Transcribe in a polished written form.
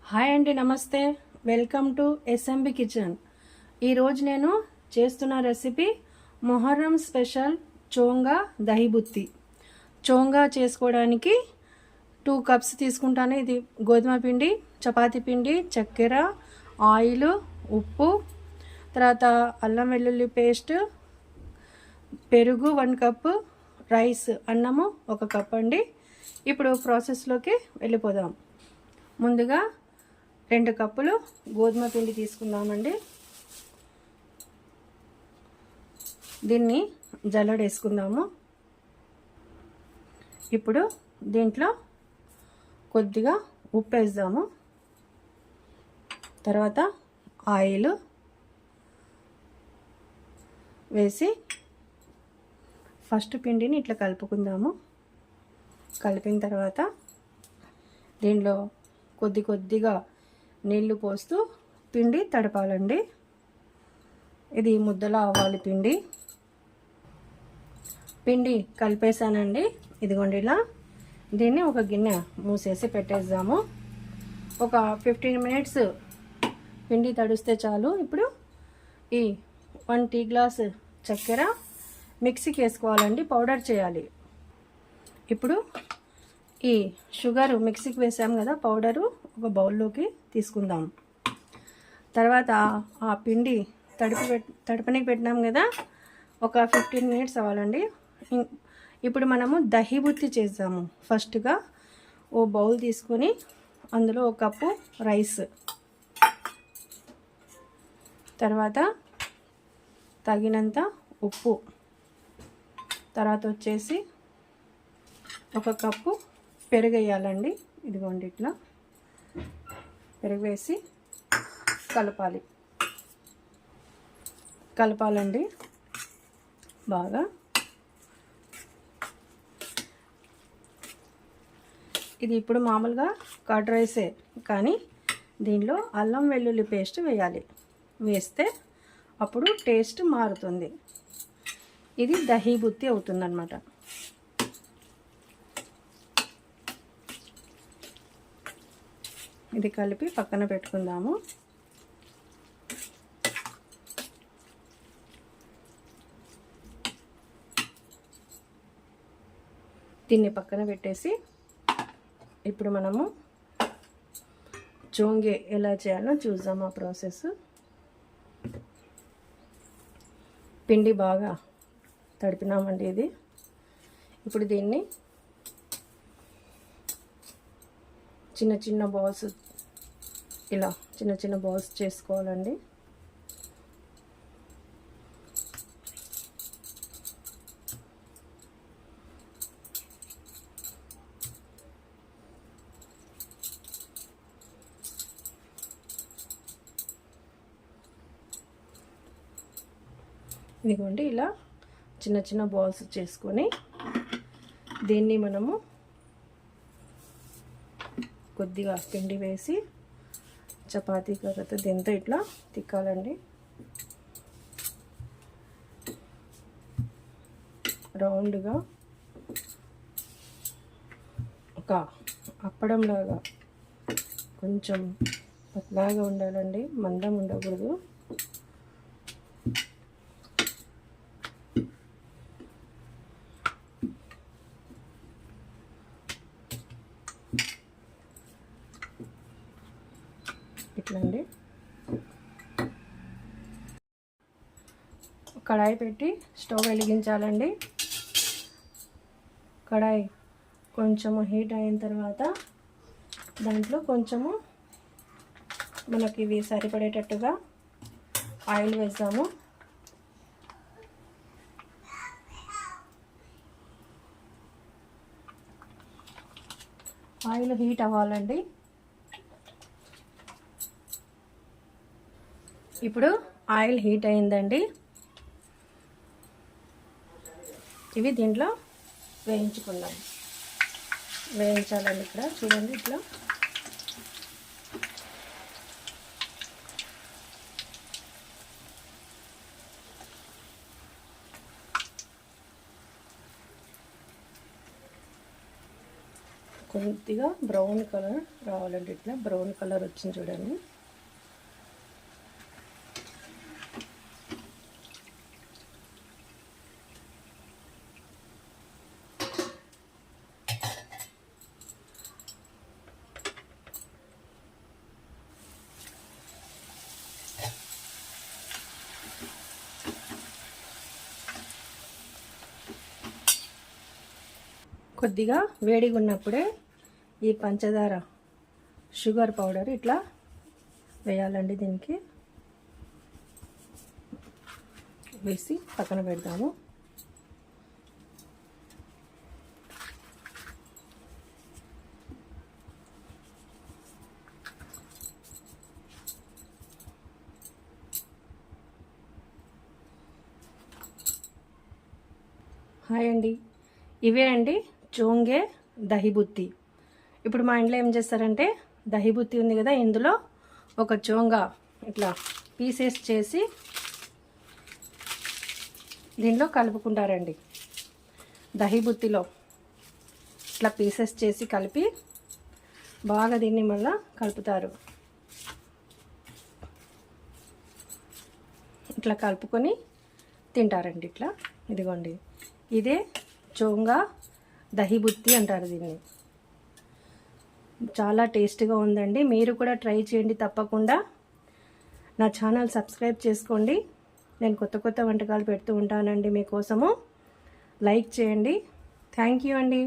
Hi అండి, నమస్తే. Welcome to SMB kitchen. ఈరోజు నేను చేస్తున్న రెసిపీ మొహర్రం స్పెషల్ చోంగా దహిబుత్తి. చోంగా చేసుకోవడానికి 2 కప్స్ తీసుకుంటాను. ఇది గోధుమ పిండి, చపాతీ పిండి, చక్కెర, ఆయిల్, ఉప్పు, తర్వాత అల్లం వెల్లుల్లి పేస్ట్, పెరుగు 1 కప్పు, రైస్ అన్నము 1 కప్ అండి. ఇప్పుడు ప్రాసెస్లోకి వెళ్ళిపోదాం. ముందుగా 2 కప్పులు గోధుమ పిండి తీసుకుందామండి. దీన్ని జల్లడేసుకుందాము. ఇప్పుడు దీంట్లో కొద్దిగా ఉప్పు వేద్దాము. తర్వాత ఆయిల్ వేసి ఫస్ట్ పిండిని ఇట్లా కలుపుకుందాము. కలిపిన తర్వాత దీనిలో కొద్దిగా నీళ్లు పోస్తూ పిండి తడపాలండి. ఇది ముద్దలా అవ్వాలి. పిండి కలిపేసానండి. ఇదిగోండి ఇలా. దీన్ని ఒక గిన్నె మూసేసి పెట్టేద్దాము. ఒక 15 మినిట్స్ పిండి తడిస్తే చాలు. ఇప్పుడు ఈ 1 టీ గ్లాస్ చక్కెర మిక్సీకి వేసుకోవాలండి, పౌడర్ చేయాలి. ఇప్పుడు ఈ షుగర్ మిక్సీకి వేసాం కదా, పౌడరు ఒక బౌల్లోకి తీసుకుందాం. తర్వాత ఆ పిండి తడపనికి పెట్టినాం కదా, ఒక 15 మినిట్స్ అవ్వాలండి. ఇప్పుడు మనము దహిబుత్తి చేద్దాము. ఫస్ట్గా ఓ బౌల్ తీసుకొని అందులో 1 కప్పు రైస్, తర్వాత తగినంత ఉప్పు, తర్వాత వచ్చేసి 1 కప్పు పెరుగు వేయాలండి. ఇదిగోండి ఇట్లా పెరుగు వేసి కలపాలండి బాగా. ఇది ఇప్పుడు మామూలుగా కర్డ్ రైసే, కానీ దీనిలో అల్లం వెల్లుల్లి పేస్ట్ వేయాలి. వేస్తే అప్పుడు టేస్ట్ మారుతుంది. ఇది దహిబుత్తి అవుతుందన్నమాట. ఇది కలిపి పక్కన పెట్టుకుందాము. దీన్ని పక్కన పెట్టేసి ఇప్పుడు మనము చోంగే ఎలా చేయాలో చూద్దాం. ఆ ప్రాసెస్. పిండి బాగా తడిపినామండి ఇది. ఇప్పుడు దీన్ని చిన్న బాల్స్, ఇలా చిన్న బాల్స్ చేసుకోవాలండి. ఇదిగోండి ఇలా చిన్న బాల్స్ చేసుకొని దీన్ని మనము కొద్దిగా పిండి వేసి చపాతీ కర్రతో దీంతో ఇట్లా తిక్కాలండి. రౌండ్గా ఒక అప్పడంలాగా కొంచెం పతలాగా ఉండాలండి, మందం ఉండకూడదు. ఇట్లా అండి. కడాయి పెట్టి స్టవ్ వెలిగించాలండి. కడాయి కొంచెము హీట్ అయిన తర్వాత దాంట్లో కొంచెము మనకి ఇవి సరిపడేటట్టుగా ఆయిల్ వేద్దాము. ఆయిల్ హీట్ అవ్వాలండి. ఇప్పుడు ఆయిల్ హీట్ అయిందండి. ఇవి దీంట్లో వేయించాలండి. ఇక్కడ చూడండి ఇట్లా. కొద్దిగా బ్రౌన్ కలర్ రావాలండి. ఇట్లా బ్రౌన్ కలర్ వచ్చింది చూడండి. కొద్దిగా వేడిగా ఉన్నప్పుడే ఈ పంచదార షుగర్ పౌడర్ ఇట్లా వేయాలండి. దీనికి వేసి పక్కన పెడదాము. హాయ్ అండి, ఇవే అండి చోంగే దహిబుత్తి. ఇప్పుడు మా ఇంట్లో ఏం చేస్తారంటే దహిబుత్తి ఉంది కదా, ఇందులో ఒక చోంగా ఇట్లా పీసెస్ చేసి దీనిలో కలుపుకుంటారండి. దహిబుత్తిలో ఇట్లా పీసెస్ చేసి కలిపి బాగా దీన్ని మళ్ళీ కలుపుతారు. ఇట్లా కలుపుకొని తింటారండి. ఇట్లా ఇదిగోండి, ఇదే చోంగా దహిబుత్తి అంటారు దీన్ని. చాలా టేస్ట్గా ఉందండి. మీరు కూడా ట్రై చేయండి తప్పకుండా. నా ఛానల్ సబ్స్క్రైబ్ చేసుకోండి. నేను కొత్త కొత్త వంటకాలు పెడుతూ ఉంటానండి మీకోసము. లైక్ చేయండి. థ్యాంక్ యూ అండి.